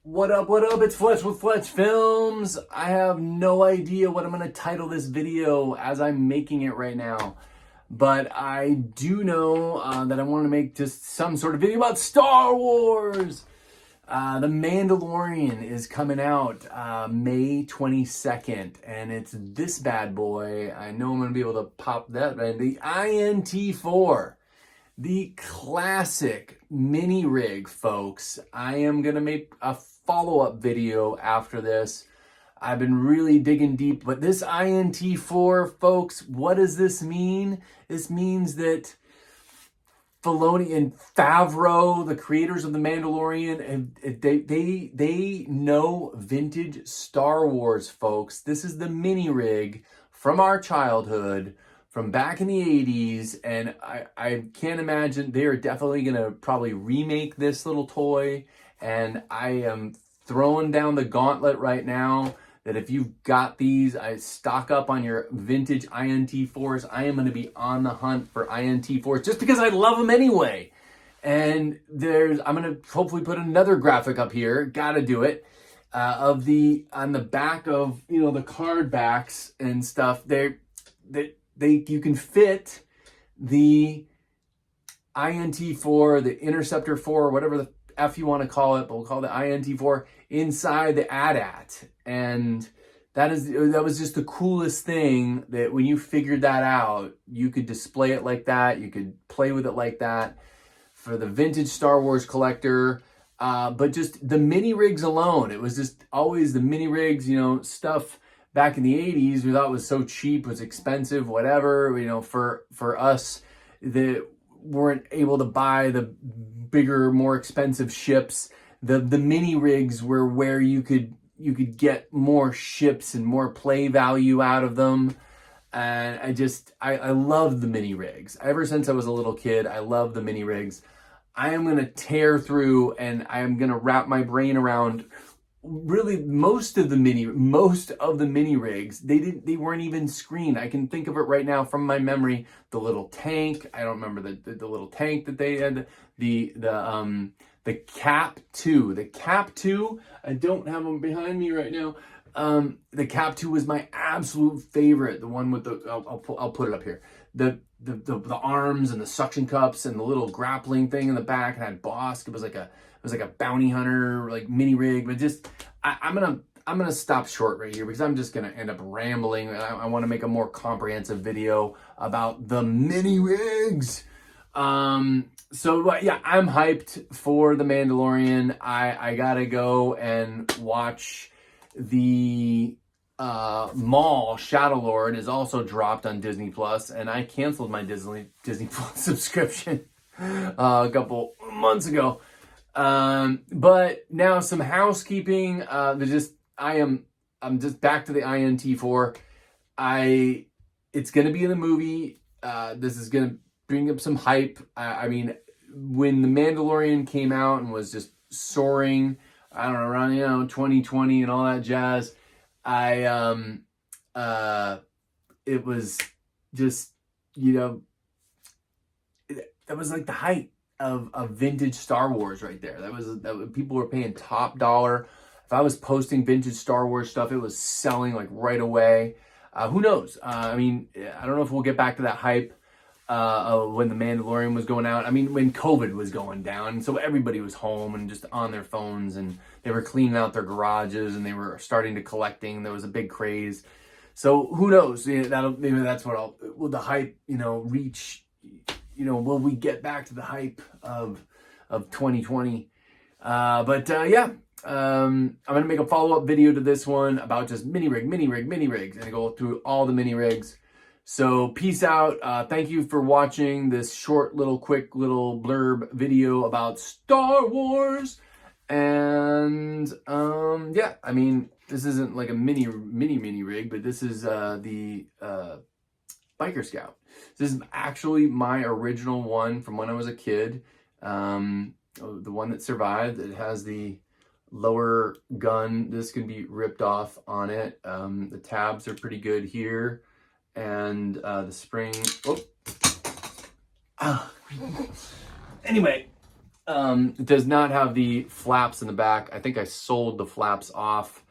What up, what up? It's Fletch with Fletch Films. I have no idea what I'm going to title this video as I'm making it right now. But I do know that I want to make just some sort of video about Star Wars. The Mandalorian is coming out May 22nd, and it's this bad boy. I know I'm going to be able to pop that, right? The INT-4. The classic mini rig, folks. I am going to make a follow-up video after this. I've been really digging deep, but this INT-4, folks, what does this mean? This means that Filoni and Favreau, the creators of The Mandalorian, they know vintage Star Wars, folks. This is the mini rig from our childhood, from back in the 80s, and I can't imagine, they are definitely going to probably remake this little toy, and I am throwing down the gauntlet right now that if you've got these, I stock up on your vintage INT-4s. I am going to be on the hunt for INT-4s just because I love them anyway. And I'm going to hopefully put another graphic up here, gotta do it, on the back of, the card backs and stuff. You can fit the INT-4, the Interceptor 4, whatever the F you want to call it, but we'll call it the INT-4 inside the AT-AT. And that was just the coolest thing, that when you figured that out, you could display it like that, you could play with it like that for the vintage Star Wars collector. But just the mini rigs alone, it was just always the mini rigs, stuff back in the 80s we thought was so cheap, was expensive, whatever, for us that weren't able to buy the bigger, more expensive ships. The mini rigs were where you could get more ships and more play value out of them. And I love the mini rigs. Ever since I was a little kid, I love the mini rigs. I am going to tear through, and I am going to wrap my brain around really most of the mini rigs. They weren't even screened. I can think of it right now from my memory. The little tank, I don't remember the little tank that they had. The Cap 2. The Cap 2, I don't have them behind me right now. The Cap 2 was my absolute favorite. The one with I'll put it up here. The arms and the suction cups and the little grappling thing in the back, and had Bosk. It was like a bounty hunter, like mini rig. But just I'm gonna stop short right here because I'm just gonna end up rambling. I want to make a more comprehensive video about the mini rigs. So yeah, I'm hyped for The Mandalorian. I gotta go and watch the Maul Shadow Lord is also dropped on Disney Plus, and I canceled my Disney Plus subscription a couple months ago. But now some housekeeping. I'm just back to the INT-4. It's gonna be in the movie. This is gonna bring up some hype. I mean, when The Mandalorian came out and was just soaring, I don't know, around 2020 and all that jazz, it was just, that was like the height of vintage Star Wars right there. That people were paying top dollar. If I was posting vintage Star Wars stuff, it was selling like right away. Who knows? I mean, I don't know if we'll get back to that hype when The Mandalorian was going out. I mean, when COVID was going down, so everybody was home and just on their phones, and they were cleaning out their garages, and they were starting to collecting. There was a big craze. So who knows? Maybe that's what will the hype, reach, will we get back to the hype of 2020? Yeah, I'm going to make a follow-up video to this one about just mini rigs, and go through all the mini rigs. So peace out. Thank you for watching this short quick little blurb video about Star Wars. And yeah, I mean, this isn't like a mini rig, but this is the Biker Scout. This is actually my original one from when I was a kid. The one that survived. It has the lower gun. This can be ripped off on it. The tabs are pretty good here. And the spring, anyway, It does not have the flaps in the back. I think I sold the flaps off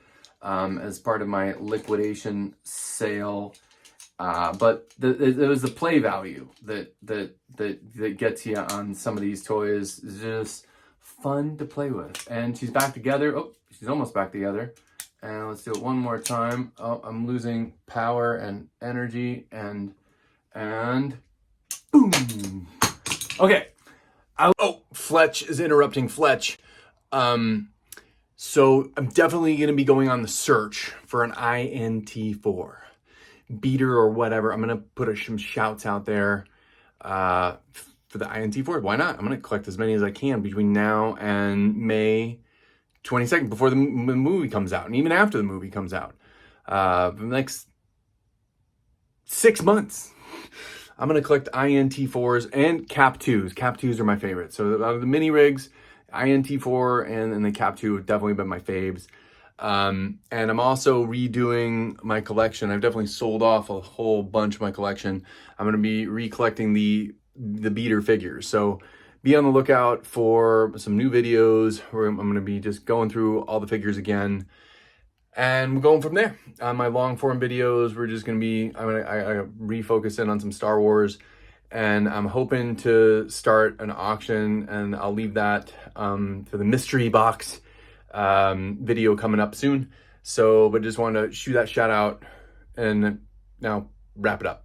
as part of my liquidation sale. But it was the play value that gets you on some of these toys. It's just fun to play with. And she's back together. Oh, she's almost back together. And let's do it one more time. Oh, I'm losing power and energy and boom. Okay. Fletch is interrupting Fletch. So I'm definitely going to be going on the search for an INT-4 beater or whatever. I'm going to put some shouts out there for the INT-4. Why not? I'm going to collect as many as I can between now and May 22nd, before the movie comes out, and even after the movie comes out. For the next 6 months, I'm going to collect INT-4s and Cap 2s. Cap 2s are my favorite. So out of the mini rigs, INT-4 and the Cap 2 have definitely been my faves. And I'm also redoing my collection. I've definitely sold off a whole bunch of my collection. I'm going to be recollecting the beater figures. So be on the lookout for some new videos where I'm going to be just going through all the figures again. And we're going from there. On my long form videos, we're just going to be, I refocus in on some Star Wars. And I'm hoping to start an auction, and I'll leave that for the mystery box video coming up soon. So, but just wanted to shoot that shout out and now wrap it up.